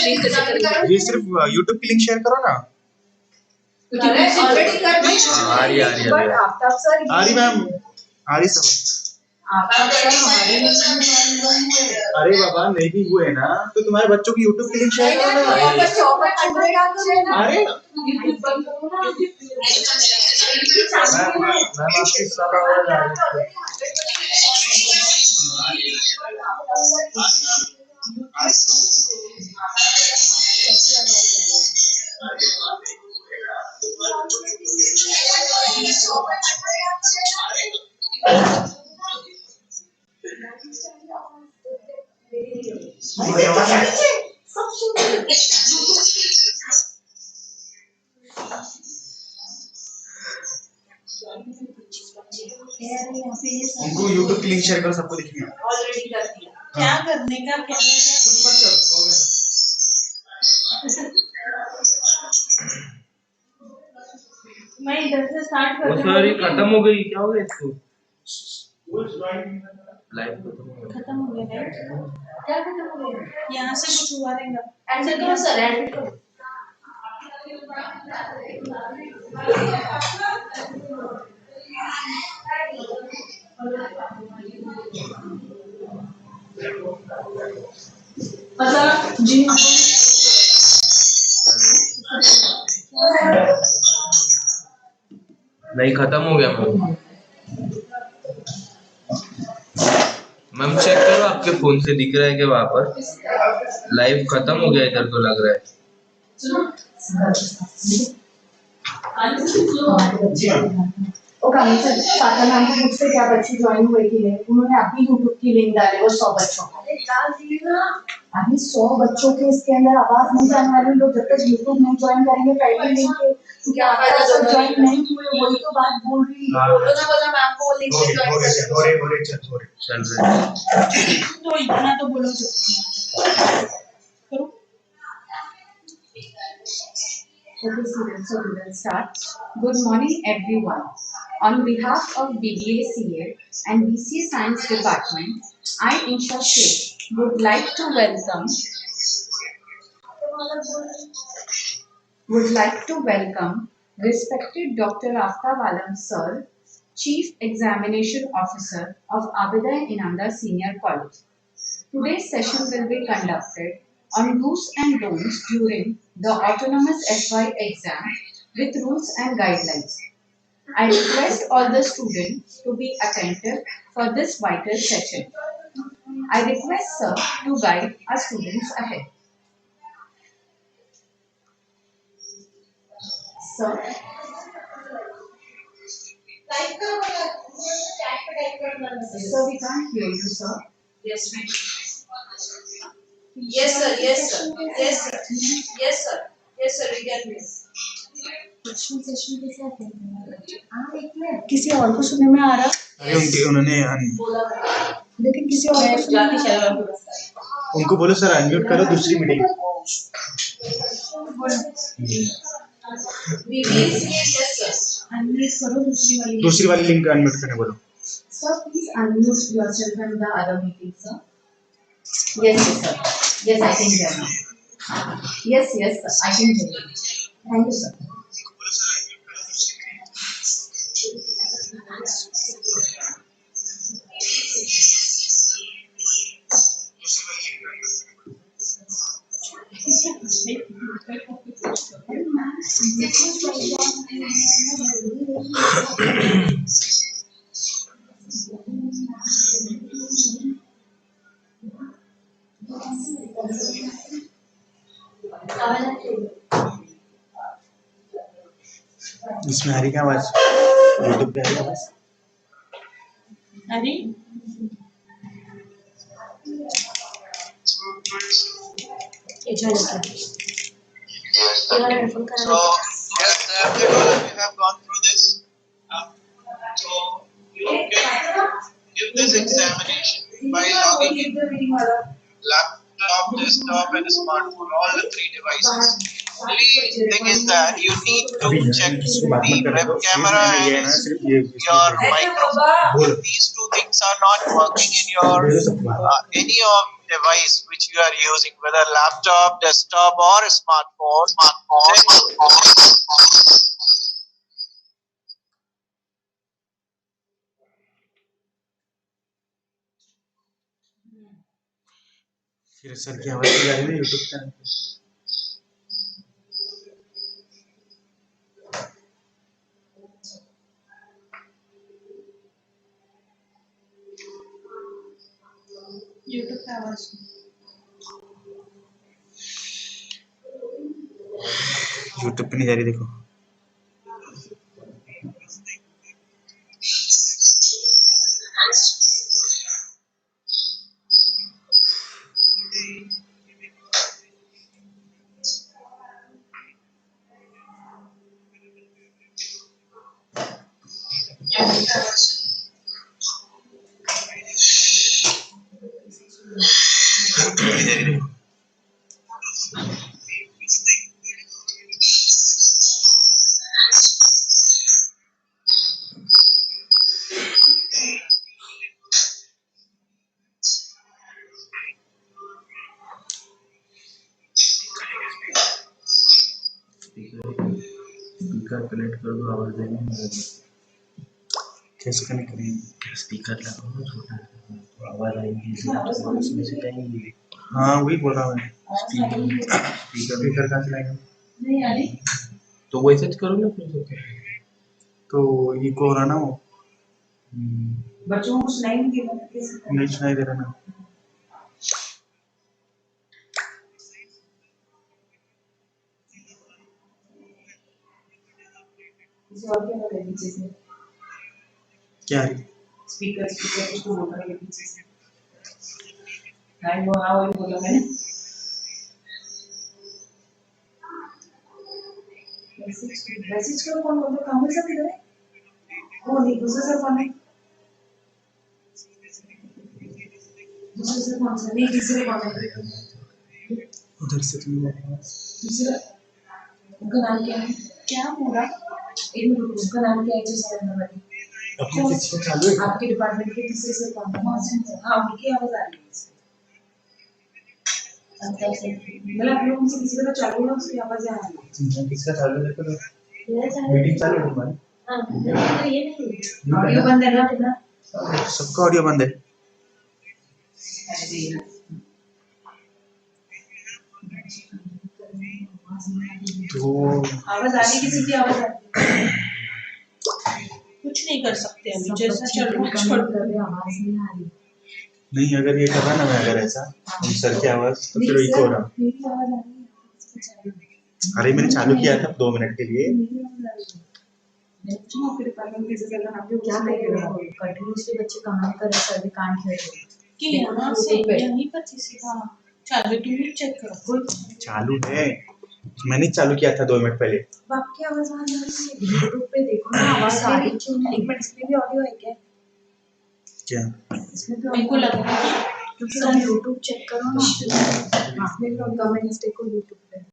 ये सिर्फ YouTube की लिंक शेयर करो ना। ऑलरेडी कर दी। आ रही बट आफ्ताब सर आ रही मैम, आ रही सब। आफ्ताब सर हमारे अरे बाबा नहीं भी हुए ना तो तुम्हारे बच्चों की YouTube की लिंक शेयर करो ना। अरे उनको YouTube की लिंक शेयर करो, सबको दिखेगा। ऑलरेडी कर दिया। क्या करने का क्या कुछ मत करो, हो गया। मैं इधर से स्टार्ट कर वो सारी खत्म हो गई, क्या हो गया इसको? लाइव खत्म हो गया राइट? क्या खत्म हो गया? यहाँ से कुछ हुआ रहेगा। ऐसे करो सर, ऐसे करो। जी नहीं, खत्म हो गया मैम चेक करो, आपके फोन से दिख रहा है क्या वहां पर? लाइव खत्म हो गया इधर तो लग रहा है। फातर मैम को मुझसे क्या बच्चे ज्वाइन हुए कि नहीं, उन्होंने अपनी यूट्यूब की लिंक डाली वो 100 बच्चों को। अभी 100 बच्चों के इसके अंदर आवाज नहीं जाने वाले लोग जब तक यूट्यूब नहीं ज्वाइन करेंगे पहले लिंक के क्या फायदा जब ज्वाइन नहीं हुए, वही तो बात बोल रही है। बोलो ना, बोला मैम को वो लिंक से ज्वाइन कर चल रहे तो इतना तो बोलो करो। Okay, students, so we will start. Good morning, everyone. On behalf of BBA and BCA Science Department, I, Insha Sheikh, would like to welcome respected Dr. Aftab Alam Sir, Chief Examination Officer of Abida Inanda Senior College. Today's session will be conducted on do's and don'ts during the autonomous FY exam with rules and guidelines. I request all the students to be attentive for this vital session. I request sir to guide our students ahead. Sir. Sir, we can't hear you, sir. Yes, ma'am. Yes, sir. Yes, sir. Yes, sir. Yes, sir. Yes, sir. We can hear. Session कैसे आते हैं? किसी और को सुनने में आ रहा? अरे उन्होंने लेकिन किसी और को जाती शायद उनको बोलो सर अनम्यूट करो दूसरी मीटिंग। Yes, sir. अनम्यूट करो दूसरी वाली लिंक अनम्यूट करने बोलो। Sir, please unmute yourself and the other meeting, sir. Yes, sir. Yes, I can hear you. Yes, sir. I can hear you. Thank you, sir. इसमें आ रही क्या आवाज? YouTube पे आ रही आवाज? अरे Yes, sir. So, yes, sir, we have gone through this. So, you can give this examination by logging in laptop, desktop, and smartphone, all the three devices. Only thing is that you need to check the web camera and your microphone. If these two things are not working in your any of device which you are using, whether laptop, desktop, or a smartphone, फिर sir की आवाज आ रही है YouTube channel पे। YouTube पे आवाज YouTube पे नहीं जा रही, देखो। स्पीकर कनेक्ट कर दो, आवाज देने में कैसे कनेक्ट करेंगे? स्पीकर लगाओ ना छोटा, तो आवाज आएगी, उसमें से जाएंगी। हाँ वही बोल रहा हूँ मैं। स्पीकर कहाँ चलाएगा? नहीं आ रही। तो वैसे ज करो ना फिर। तो ये को हो रहा ना वो, बच्चों को सुनाई नहीं दे रहा। नहीं सुनाई दे रहा ना। किसी और क्या बोल रहे पीछे से? क्या है? स्पीकर कुछ तो बोल रहा है पीछे से। नहीं वो हाँ वही बोला मैंने। मैसेज करो, कौन बोल रहा है? कमल सर किधर है? वो नहीं, दूसरा सर कौन है? दूसरा सर कौन सा? नहीं तीसरे कौन है? उधर से तुम लोग दूसरा उनका नाम क्या है? क्या पूरा? एक मिनट, उसका नाम क्या है जो सर ने बताया? अपनी किसी का चालू है? आपके डिपार्टमेंट के तीसरे सर कौन है? हाँ उनकी आवाज आ रही है। मतलब आप लोगों से किसी का चालू है, उसकी आवाज आ रही है। किसका चालू है? तो मीटिंग चालू है तुम्हारी? हाँ ये नहीं ऑडियो बंद है ना? सबका ऑडियो बंद है। तो आवाज आ रही है, किसी की आवाज आ रही है? कुछ नहीं कर सकते अभी, जैसा चल रहा है छोड़ दो। आवाज नहीं आ रही। नहीं, अगर ये कर रहा ना मैं, अगर ऐसा सर की आवाज, तो फिर इको हो रहा। मेरी आवाज आ रही है। अरे मैंने चालू किया था 2 मिनट के लिए। क्या कर रहे हो? कंटिन्यूअसली बच्चे कमेंट कर रहे हैं, कांट कर रहे हैं कि यहाँ से यहीं पर किसी का चालू, तुम भी चेक करो। चालू है, मैंने चालू किया था 2 मिनट पहले। आपकी आवाज आ रही है। यूट्यूब पे देखो ना, आवाज आ रही क्यों नहीं? एक मिनट, इसमें भी ऑडियो है क्या? क्या? इसमें भी मेरे को लग रहा है क्योंकि तुम यूट्यूब चेक करो ना। हाँ इसमें भी कमेंट्स देखो यूट्यूब पे।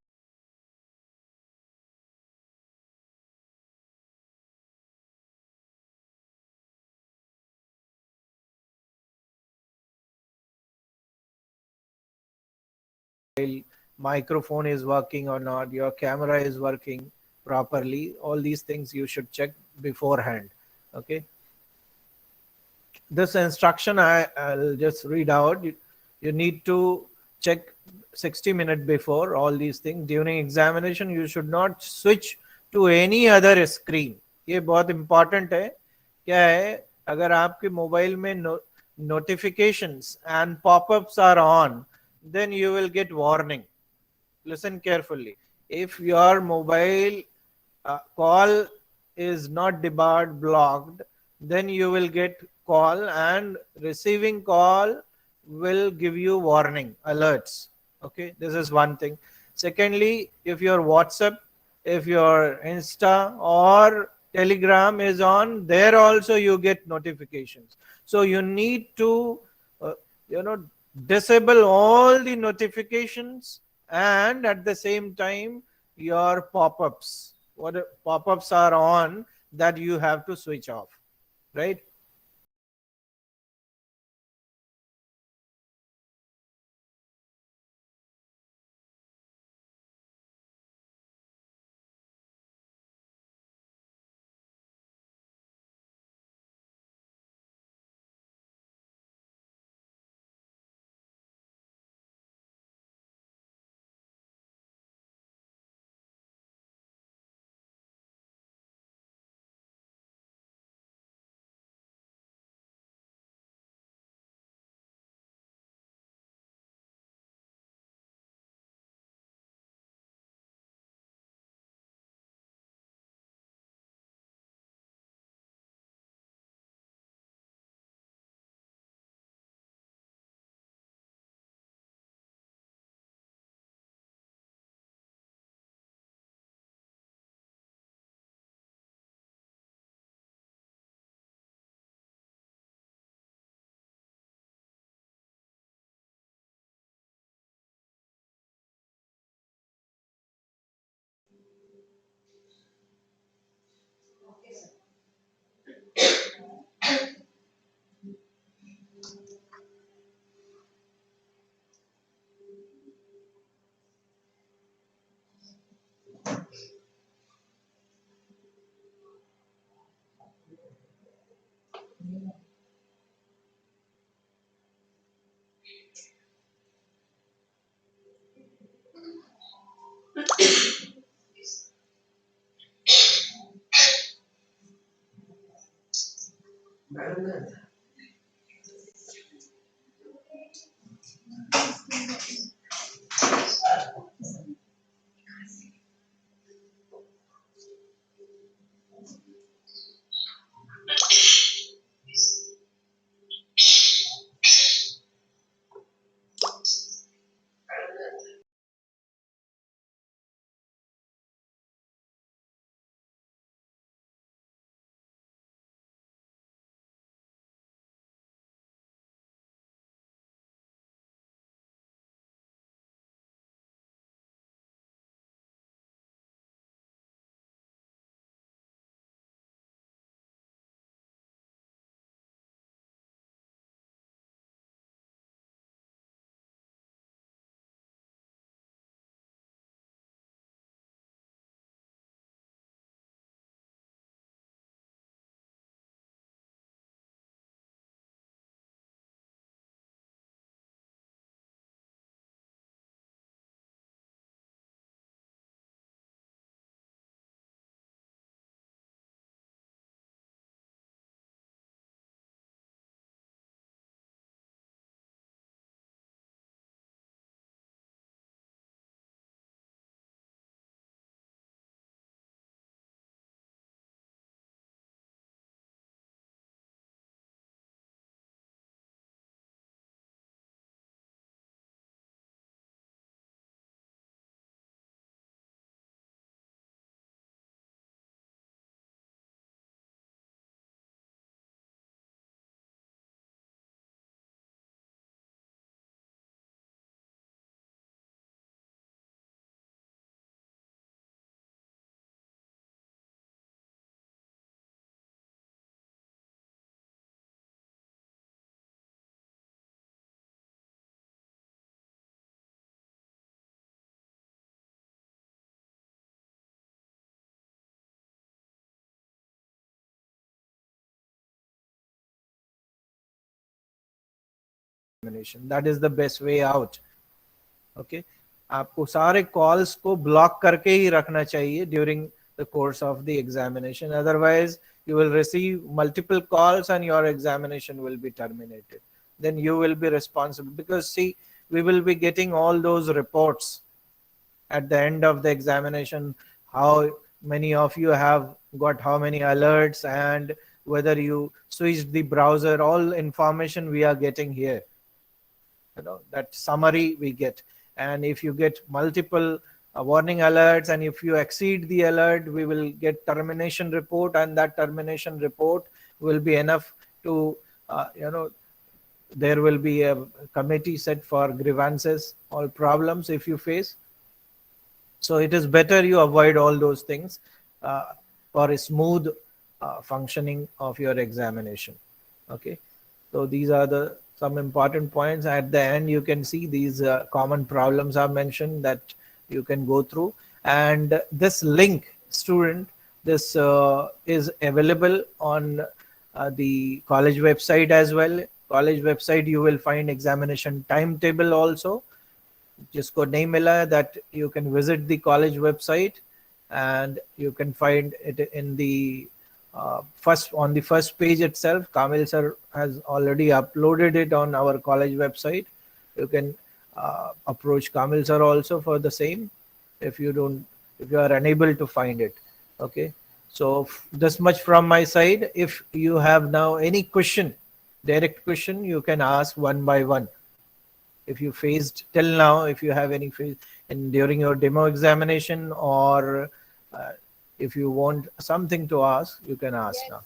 microphone is working or not, your camera is working properly. All these things you should check beforehand. Okay. This instruction I'll just read out. You need to check 60 minutes before all these things. During examination, you should not switch to any other screen. ये बहुत important है. क्या है? अगर आपके mobile में notifications and pop-ups are on, then you will get warning. Listen carefully. If your mobile call is not debarred, blocked, then you will get call, and receiving call will give you warning alerts. Okay, this is one thing. Secondly, if your WhatsApp, if your Insta or Telegram is on, there also you get notifications. So you need to disable all the notifications, and at the same time your pop-ups, what pop-ups are on, that you have to switch off, right? examination. That is the best way out. Okay, आपको सारे calls को block करके ही रखना चाहिए during the course of the examination. Otherwise, you will receive multiple calls and your examination will be terminated. Then you will be responsible, because see, we will be getting all those reports at the end of the examination, how many of you have got how many alerts and whether you switched the browser. All information we are getting here, that summary we get. And if you get multiple warning alerts, and if you exceed the alert, we will get termination report, and that termination report will be enough to there will be a committee set for grievances, all problems if you face. So it is better you avoid all those things for a smooth functioning of your examination. Okay, so these are some important points. At the end, you can see these common problems are mentioned that you can go through. And this link, student, this is available on the college website as well. College website, you will find examination timetable also. जिसको नहीं मिला है, that you can visit the college website and you can find it in the on the first page itself. Kamil sir has already uploaded it on our college website. You can approach Kamil sir also for the same if you are unable to find it. Okay, so this much from my side. If you have now any question, direct question, you can ask one by one. If you faced till now, if you have any during your demo examination, or if you want something to ask, you can ask now.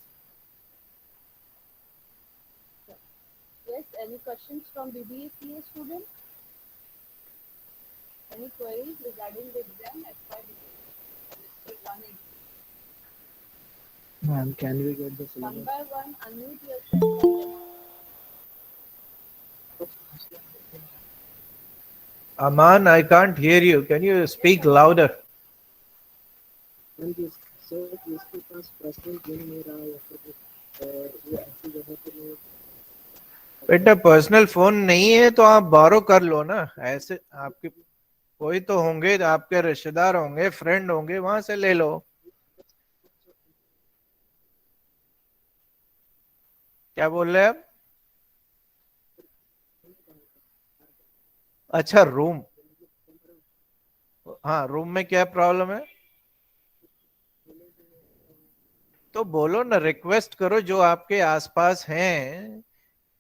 Yes, any questions from BBA students? Any queries regarding the exam? Ma'am, can we get the syllabus? One by one, unmute yourself. Aman, I can't hear you. Can you speak louder? Sir जिसके पास personal game नहीं रहा या फिर वो ऐसी जगह पे नहीं, बेटा पर्सनल फोन नहीं है तो आप बारो कर लो ना. ऐसे आपके कोई तो होंगे, आपके रिश्तेदार होंगे, फ्रेंड होंगे, वहां से ले लो. क्या बोल रहे हैं आप? अच्छा, रूम। हाँ, रूम में क्या प्रॉब्लम है? तो बोलो ना, रिक्वेस्ट करो जो आपके आसपास हैं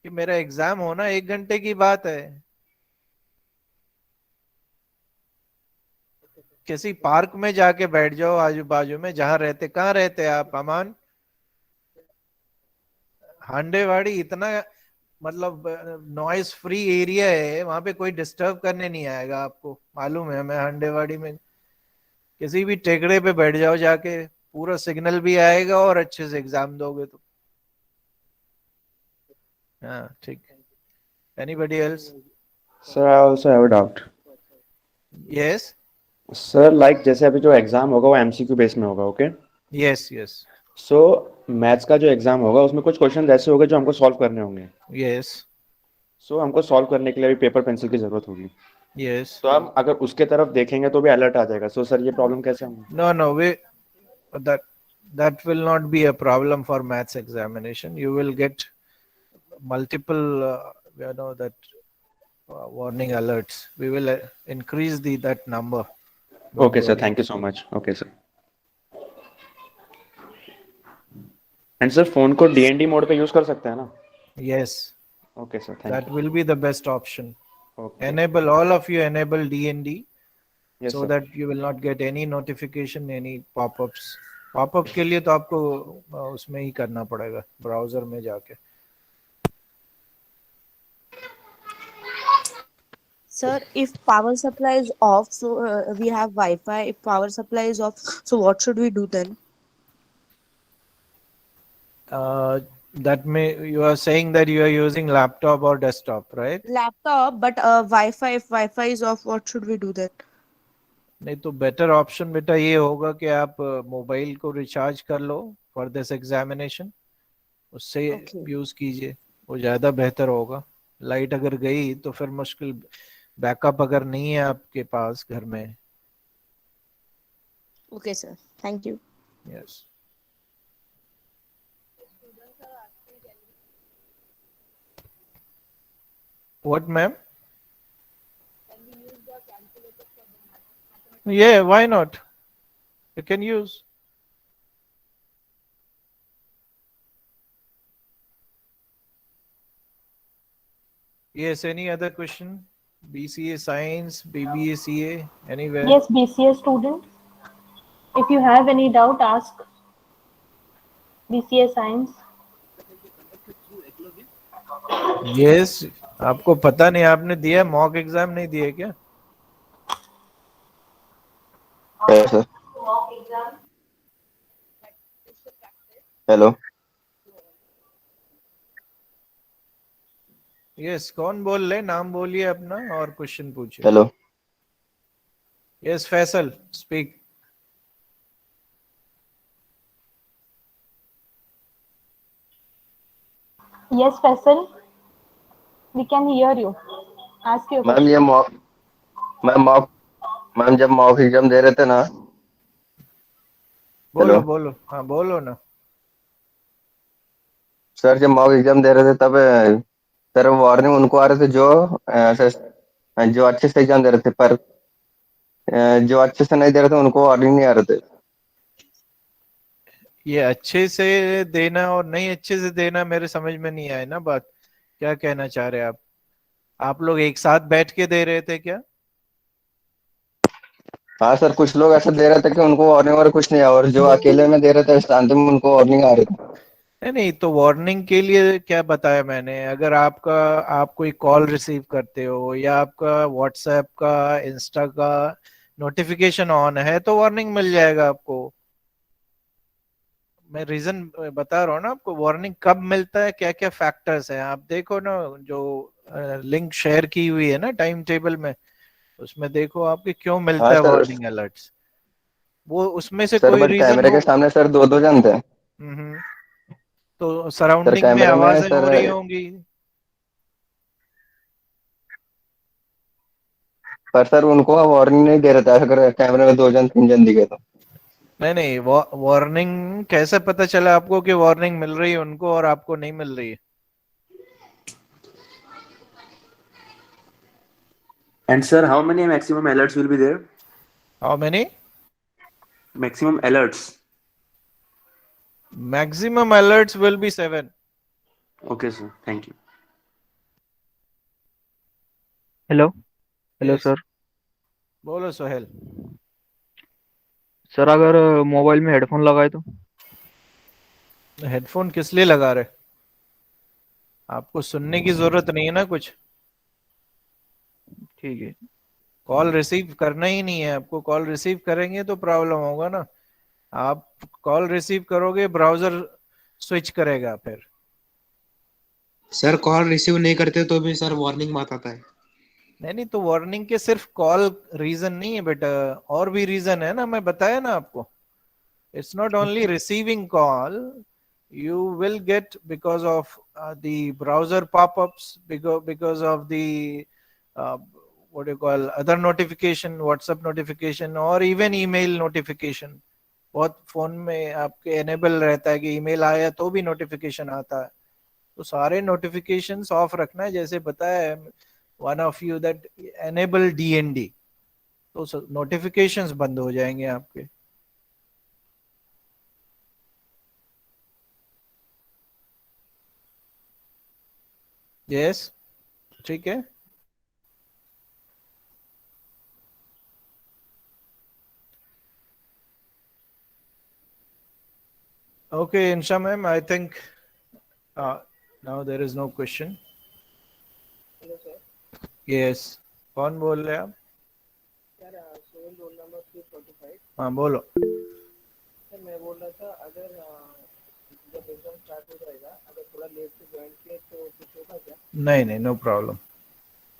कि मेरा एग्जाम होना 1 घंटे की बात है। किसी पार्क में जाके बैठ जाओ आजू बाजू में, जहां रहते, कहाँ रहते आप अमान? हांडेवाड़ी इतना मतलब नॉइस फ्री एरिया है, वहां पे कोई डिस्टर्ब करने नहीं आएगा आपको, मालूम है मैं हांडेवाड़ी में। किसी भी टेकड़े पे बैठ जाओ जाके, पूरा सिग्नल भी आएगा और अच्छे से एग्जाम दोगे तो। हाँ ठीक है। Anybody else? Sir I also have a doubt. Yes sir like जैसे अभी जो एग्जाम होगा वो एमसीक्यू बेस में होगा, okay? Yes yes so maths का जो एग्जाम होगा उसमें कुछ क्वेश्चन ऐसे होंगे जो हमको सॉल्व करने होंगे। यस सो हमको सॉल्व करने के लिए भी पेपर पेंसिल की जरूरत होगी। यस। तो हम अगर उसके तरफ देखेंगे तो भी अलर्ट आ जाएगा। सो सर ये प्रॉब्लम कैसे हम? No, no, that will not be a problem for maths examination. You will get multiple, that warning alerts. We will increase that number. Don't okay sir, worry. Thank you so much. Okay sir. And sir phone को DND mode पे use कर सकते हैं ना? Yes, okay sir, thank that will be the best option. You. Okay Enable all of you enable DND yes so sir. that you will not get any notification, any pop-ups. Popup के लिए तो आपको उसमें ही करना पड़ेगा, browser में जाके। Sir, if power supply is off, so we have Wi-Fi. If power supply is off, so what should we do then? That may, you are saying that you are using laptop or desktop, right? Laptop, but Wi-Fi. If Wi-Fi is off, what should we do then? नहीं तो better option बेटा ये होगा कि आप mobile को recharge कर लो for this examination, उससे Okay. यूज कीजिए, वो ज्यादा बेहतर होगा। लाइट अगर गई तो फिर मुश्किल, बैकअप अगर नहीं है आपके पास घर में। Okay, sir. Thank you. Yes. What ma'am? Yeah, why not? You can use. Yes, any other question? BCA Science, BBA CA, anywhere? Yes, BCA student. If you have any doubt, ask. BCA Science. Yes, आपको पता नहीं, आपने दिया mock exam नहीं दिया क्या? Sir hello yes, कौन बोल रहे? नाम बोलिए अपना और क्वेश्चन पूछिए। Hello yes Faisal, speak. Yes, Faisal. We can hear you. Ask your ma'am question. ये मैम जब मॉक एग्जाम दे रहे थे ना, बोलो हेलो बोलो, हाँ बोलो ना। सर जब मॉक एग्जाम दे रहे थे तब सर वार्निंग उनको आ रहे थे जो जो अच्छे से एग्जाम दे रहे थे, पर जो अच्छे से नहीं दे रहे थे उनको वार्निंग नहीं आ रहे थे। ये अच्छे से देना और नहीं अच्छे से देना मेरे समझ में नहीं आया ना बात, क्या कहना चाह रहे हैं आप? आप लोग एक साथ बैठ के दे रहे थे क्या? हाँ सर, कुछ लोग ऐसा दे रहे थे कि उनको वार्निंग और कुछ नहीं आया, और जो अकेले में दे रहे थे शांति में उनको वार्निंग आ रही थी। नहीं नहीं, तो वार्निंग के लिए क्या बताया मैंने? अगर आप कोई कॉल रिसीव करते हो या आपका व्हाट्सएप का, इंस्टा का नोटिफिकेशन ऑन है तो वार्निंग मिल जाएगा आपको। मैं रीजन बता रहा हूँ ना आपको, वार्निंग कब मिलता है, क्या क्या फैक्टर्स हैं आप देखो ना। जो लिंक शेयर की हुई है ना टाइम टेबल में, उसमें देखो आपके क्यों मिलता हाँ है सर। Warning alerts. वो उसमें से सर कोई बट रीजन कैमरे हो। के सामने सर दो दो जन थे। हम्म, तो सर सराउंडिंग में कैमरे में आवाजें हो सर, रही होंगी। पर सर उनको वार्निंग नहीं दे रहे थे अगर कैमरे में दो जन तीन जन दिखे तो। नहीं नहीं, वार्निंग कैसे पता चला आपको कि वार्निंग मिल रही है उनको और आपको नहीं मिल रही है? And sir, how many maximum alerts will be there? How many? Maximum alerts. Maximum alerts will be 7. Okay, sir. Thank you. Hello hello Yes. Sir बोलो सोहेल। सर अगर मोबाइल में हेडफोन लगाए तो हेडफोन किस लिए लगा रहे? आपको सुनने की जरूरत नहीं है ना कुछ? ठीक है। कॉल रिसीव करना ही नहीं है आपको। कॉल रिसीव करेंगे तो प्रॉब्लम होगा ना। आप कॉल रिसीव करोगे, ब्राउजर स्विच करेगा फिर। सर कॉल रिसीव नहीं करते तो भी सर वार्निंग मत आता है। नहीं, तो वार्निंग के सिर्फ कॉल रीजन नहीं है बेटा, और भी रीजन है ना, मैं बताया ना आपको। It's not only receiving call, you will get because of the browser pop-ups, because of the what do you call other notification, WhatsApp notification और even email notification। बहुत फोन में आपके enable रहता है कि email आया तो भी notification आता है। तो सारे notifications ऑफ रखना है, जैसे बताया है one of you that enable DND, तो notifications बंद हो जाएंगे आपके। यस, ठीक है। Okay, Insha ma'am, I think now there is no question. Hello sir. Yes, कौन बोल रहे हैं आप? Sir Sohail roll number 345। हाँ बोलो। सर मैं बोल रहा था, अगर जब एग्जाम स्टार्ट हो जाएगा, अगर थोड़ा लेट से ज्वाइन किए तो कुछ होगा क्या? नहीं नहीं, नो प्रॉब्लम।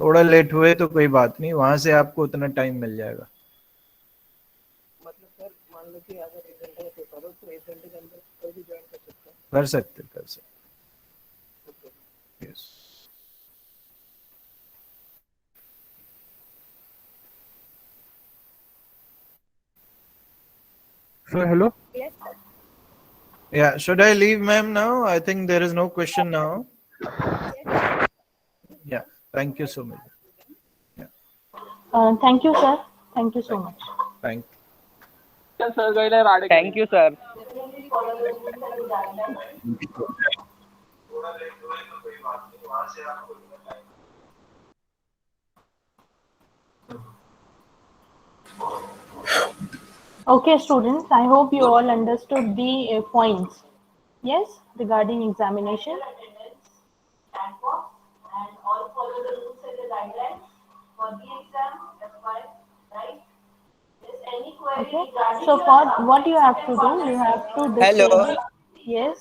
थोड़ा लेट हुए तो कोई बात नहीं, वहां से आपको उतना टाइम मिल जाएगा। मतलब सर मान लो कि अगर 1 घंटे का पेपर हो तो 1 घंटे के अंदर कोई भी ज्वाइन कर सकता है? कर सकते। Yes. Sir hello. Yes, sir. Yeah, should I leave ma'am now? I think there is no question now. Yeah, thank you so much. Thank you, sir. Thank you so much. Thank thank you sir. Okay, students, I hope you all understood the points. Yes, regarding examination. And all follow the rules and the guidelines for the exam. That's why, right? Is any query Okay, regarding so your for what you have to do, you have to Hello. disable. Yes.